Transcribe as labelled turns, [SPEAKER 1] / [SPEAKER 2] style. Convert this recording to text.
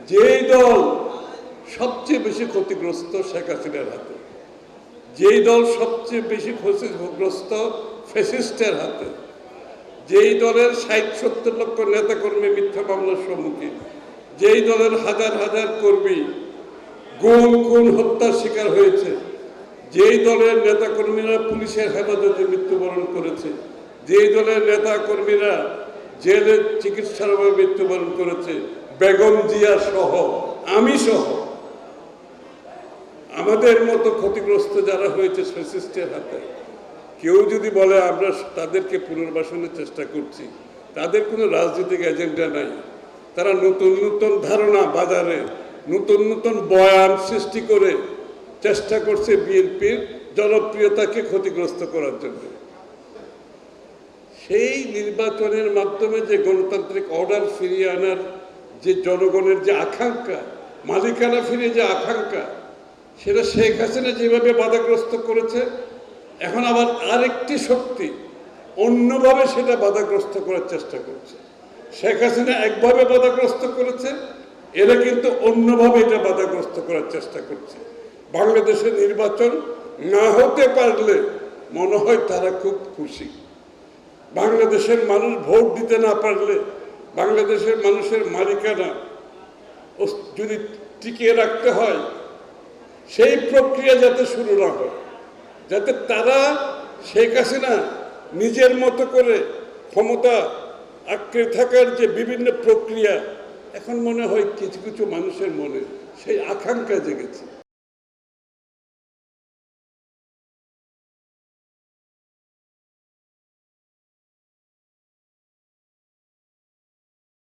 [SPEAKER 1] যেই দল সবচেয়ে বেশি ক্ষতিগ্রস্ত শেখ হাসিনার হাতে, যেই দল সবচেয়ে বেশি ক্ষতিগ্রস্ত ফ্যাসিস্টের হাতে, যেই দলের ৬০-৭০ লক্ষ নেতাকর্মী মিথ্যা মামলার সম্মুখীন, যেই দলের হাজার হাজার কর্মী গুম খুন হত্যার শিকার হয়েছে, যেই দলের নেতাকর্মীরা পুলিশের হেফাজতে মৃত্যুবরণ করেছে, যেই দলের নেতাকর্মীরা জেলে চিকিৎসার অভাবে মৃত্যুবরণ করেছে, বেগম জিয়া সহ, আমি সহ, আমাদের মতো ক্ষতিগ্রস্ত যারা হয়েছে ফ্যাসিস্টের হাতে, কেউ যদি বলে আমরা তাদেরকে পুনর্বাসনের চেষ্টা করছি, তাদের কোনো রাজনৈতিক এজেন্ডা নাই। তারা নতুন নতুন ধারণা বাজারে, নতুন নতুন বয়ান সৃষ্টি করে চেষ্টা করছে বিএনপির জনপ্রিয়তাকে ক্ষতিগ্রস্ত করার জন্য। সেই নির্বাচনের মাধ্যমে যে গণতান্ত্রিক অর্ডার ফিরিয়ে আনার যে জনগণের যে আকাঙ্ক্ষা, মালিকানা ফিরে যে আকাঙ্ক্ষা, সেটা শেখ হাসিনা যেভাবে বাধাগ্রস্ত করেছে, এখন আবার আরেকটি শক্তি অন্যভাবে সেটা বাধাগ্রস্ত করার চেষ্টা করছে। শেখ হাসিনা একভাবে বাধাগ্রস্ত করেছে, এরা কিন্তু অন্যভাবে এটা বাধাগ্রস্ত করার চেষ্টা করছে। বাংলাদেশের নির্বাচন না হতে পারলে মনে হয় তারা খুব খুশি। বাংলাদেশের মানুষ ভোট দিতে না পারলে বাংলাদেশের মানুষের মালিকানা যদি টিকিয়ে রাখতে হয়, সেই প্রক্রিয়া যাতে শুরু না হয়, যাতে তারা শেখ হাসিনা নিজের মতো করে ক্ষমতা আঁকড়ে থাকার যে বিভিন্ন প্রক্রিয়া, এখন মনে হয় কিছু কিছু মানুষের মনে সেই আকাঙ্ক্ষা জেগেছে।